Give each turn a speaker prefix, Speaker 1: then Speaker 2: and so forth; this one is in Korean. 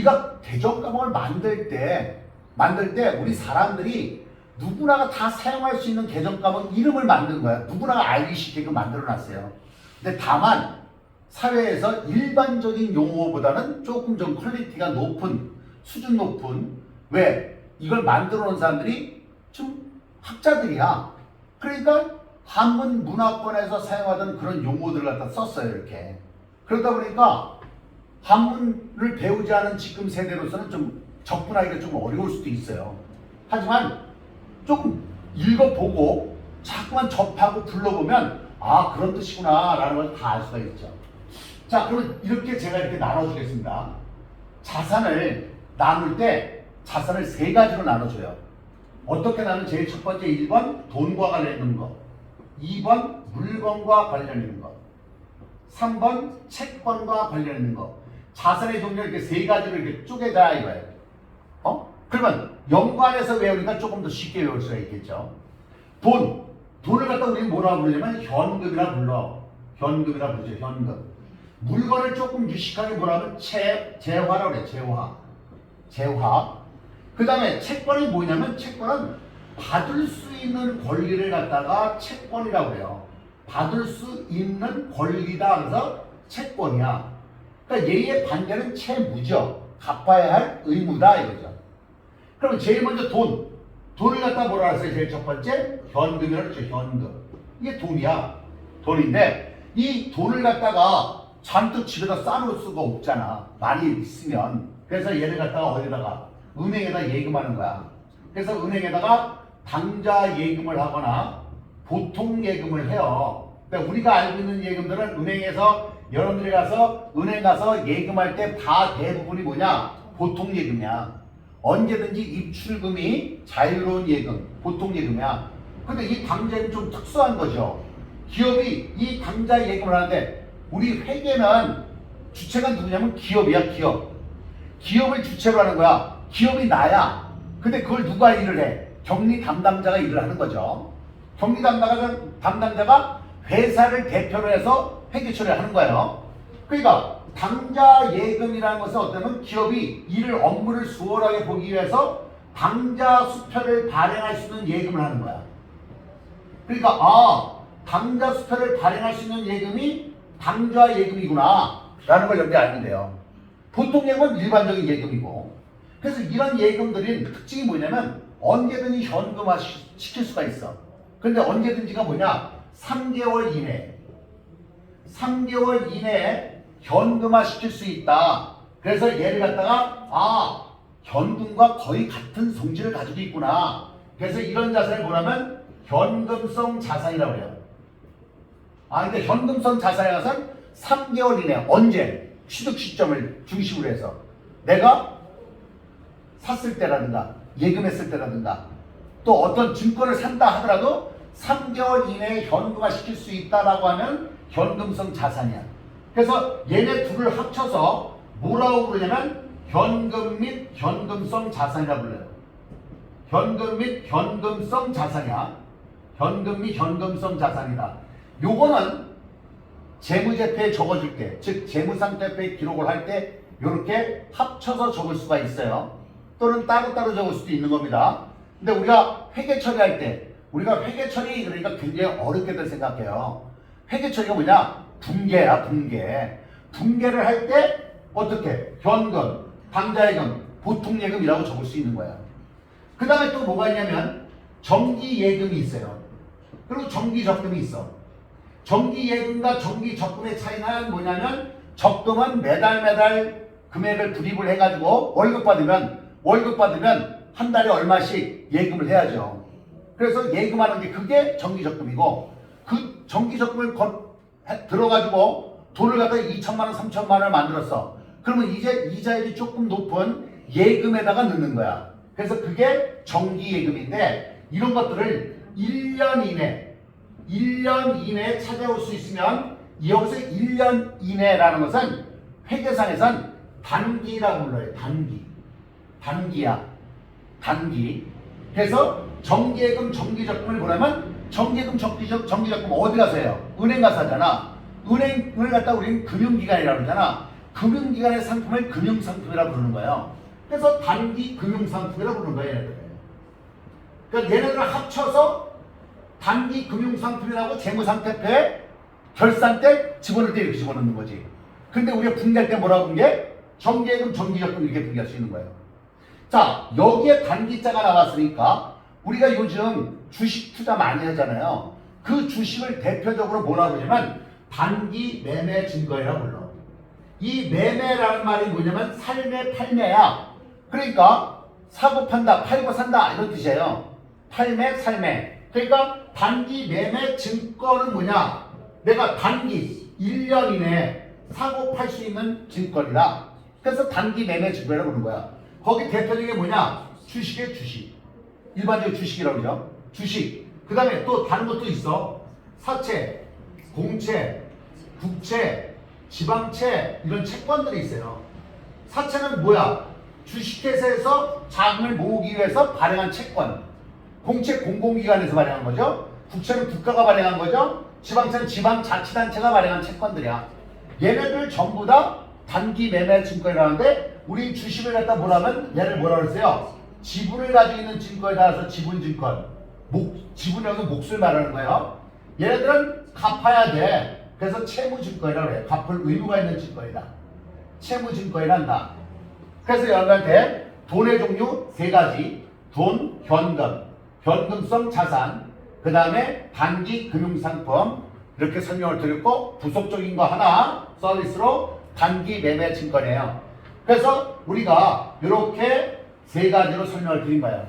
Speaker 1: 우리가 계정과목을 만들 때 우리 사람들이 누구나가 다 사용할 수 있는 계정과목 이름을 만든 거야. 누구나가 알기 쉽게끔 만들어 놨어요. 근데 다만 사회에서 일반적인 용어보다는 조금 좀 퀄리티가 높은, 수준 높은, 왜? 이걸 만들어 놓은 사람들이 좀 학자들이야. 그러니까 한문 문화권에서 사용하던 그런 용어들을 갖다 썼어요, 이렇게. 그러다 보니까 한문을 배우지 않은 지금 세대로서는 좀 접근하기가 좀 어려울 수도 있어요. 하지만 조금 읽어보고 자꾸만 접하고 불러보면 아, 그런 뜻이구나 라는 걸 다 알 수가 있죠. 자, 그러면 이렇게 제가 이렇게 나눠주겠습니다. 자산을 나눌 때 자산을 세 가지로 나눠줘요. 어떻게 나누면 제일 첫 번째 1번 돈과 관련 있는 거, 2번 물건과 관련 있는 거, 3번 채권과 관련 있는 거. 자산의 종류를 이렇게 세 가지로 이렇게 쪼개자 이거예요. 그러면 연관해서 외우니까 조금 더 쉽게 외울 수가 있겠죠. 돈을 갖다 우리는 뭐라고 부르냐면 현금이라 불러. 현금이라 부르죠. 현금. 물건을 조금 유식하게 뭐라면 재화라고 그래. 재화. 그 다음에 채권이 뭐냐면 채권은 받을 수 있는 권리를 갖다가 채권이라고 해요. 받을 수 있는 권리다. 그래서 채권이야. 그러니까 얘의 반대는 채무죠. 갚아야 할 의무다 이거죠. 그러면 제일 먼저 돈을 갖다 뭐라 했어요? 제일 첫 번째 현금이라고 했죠. 현금. 이게 돈이야. 돈인데 이 돈을 갖다가 잔뜩 집에다 쌓아놓을 수가 없잖아. 많이 있으면. 그래서 얘를 갖다가 어디다가 은행에다 예금하는 거야. 그래서 은행에다가 당좌 예금을 하거나 보통 예금을 해요. 그러니까 우리가 알고 있는 예금들은 은행에서 여러분들이 가서 은행 가서 예금할 때 다 대부분이 뭐냐? 보통 예금이야. 언제든지 입출금이 자유로운 예금, 보통 예금이야. 근데 이 당좌 예금 좀 특수한 거죠. 기업이 이 당좌 예금을 하는데 우리 회계는 주체가 누구냐면 기업이야, 기업. 기업을 주체로 하는 거야. 기업이 나야. 근데 그걸 누가 일을 해? 격리 담당자가 일을 하는 거죠. 격리 담당자가 회사를 대표로 해서 회계 처리를 하는 거예요. 그러니까 당좌 예금이라는 것은 어쩌면 기업이 업무를 수월하게 보기 위해서 당좌 수표를 발행할 수 있는 예금을 하는 거야. 그러니까 당좌 수표를 발행할 수 있는 예금이 당좌 예금이구나 라는 걸 여러분이 알면 돼요. 보통 예금은 일반적인 예금이고, 그래서 이런 예금들의 특징이 뭐냐면 언제든지 현금화 시킬 수가 있어. 근데 언제든지가 뭐냐? 3개월 이내에 현금화 시킬 수 있다. 그래서 얘를 갖다가 현금과 거의 같은 성질을 가지고 있구나. 그래서 이런 자산을 뭐냐면 현금성 자산이라고 해요. 근데 현금성 자산에 가서는 3개월 이내 언제? 취득 시점을 중심으로 해서 내가 샀을 때라든가 예금했을 때라든가 또 어떤 증권을 산다 하더라도 3개월 이내에 현금화 시킬 수 있다라고 하면 현금성 자산이야. 그래서 얘네 둘을 합쳐서 뭐라고 부르냐면 현금 및 현금성 자산이라고 불러요. 현금 및 현금성 자산이야. 현금 및 현금성 자산이다. 요거는 재무제표에 적어줄 때, 즉 재무상태표에 기록을 할 때 이렇게 합쳐서 적을 수가 있어요. 또는 따로따로 적을 수도 있는 겁니다. 근데 우리가 회계 처리할 때 우리가 회계 처리 그러니까 굉장히 어렵게들 생각해요. 회계 처리가 뭐냐? 분계야, 분계. 분계를 할 때 어떻게? 현금, 당좌예금, 보통예금이라고 적을 수 있는 거야. 그 다음에 또 뭐가 있냐면 정기예금이 있어요. 그리고 정기적금이 있어. 정기예금과 정기적금의 차이는 뭐냐면 적금은 매달 금액을 불입을 해가지고 월급 받으면 한 달에 얼마씩 예금을 해야죠. 그래서 예금하는 게 그게 정기적금이고, 그 정기적금을 들어가지고 돈을 갖다 2천만 원, 3천만 원을 만들었어. 그러면 이제 이자율이 조금 높은 예금에다가 넣는 거야. 그래서 그게 정기예금인데 이런 것들을 1년 이내에 찾아올 수 있으면 여기서 1년 이내라는 것은 회계상에선 단기라고 불러요. 단기야. 단기. 그래서 정기예금, 정기적금을 뭐냐면 정기예금, 정기적금 어디 가서 해요? 은행 가서 하잖아. 은행 갔다 우리는 금융기관이라고 그러잖아. 금융기관의 상품을 금융상품이라고 부르는 거예요. 그래서 단기 금융상품이라고 부르는 거예요, 얘네들. 그러니까 얘네들을 합쳐서 단기 금융상품이라고 재무상태표에 결산 때 집어넣을 때 이렇게 집어넣는 거지. 근데 우리가 분개할 때 뭐라고 분개? 정기예금, 정기적금 이렇게 분개할 수 있는 거예요. 자, 여기에 단기자가 나왔으니까 우리가 요즘 주식 투자 많이 하잖아요. 그 주식을 대표적으로 뭐라고 하냐면 단기 매매 증거이라고 불러. 이 매매라는 말이 뭐냐면 삶의 팔매야. 그러니까 사고 판다, 팔고 산다 이런 뜻이에요. 팔매, 삶매. 그러니까 단기 매매 증권은 뭐냐? 내가 단기 1년 이내에 사고 팔 수 있는 증권이다. 그래서 단기 매매 증권이라고 부르는 거야. 거기 대표적인 게 뭐냐? 주식의 주식. 일반적인 주식이라고 그러죠. 주식. 그 다음에 또 다른 것도 있어. 사채, 공채, 국채, 지방채 이런 채권들이 있어요. 사채는 뭐야? 주식회사에서 자금을 모으기 위해서 발행한 채권. 공채 공공기관에서 발행한 거죠. 국채는 국가가 발행한 거죠. 지방채는 지방자치단체가 발행한 채권들이야. 얘네들 전부 다 단기 매매 증권이라는데 우리 주식을 갖다 뭐라면 얘를 뭐라 그랬어요? 지분을 가지고 있는 증거에 따라서 지분증권. 지분력은 몫을 말하는 거예요. 얘네들은 갚아야 돼. 그래서 채무증권이라고 해요. 갚을 의무가 있는 증권이다. 채무증권이란다. 그래서 여러분한테 돈의 종류 세 가지. 돈, 현금, 현금성 자산, 그 다음에 단기 금융상품 이렇게 설명을 드렸고 부속적인 거 하나 서비스로 단기 매매 증권이에요. 그래서 우리가 이렇게 세 가지로 설명을 드린 거예요.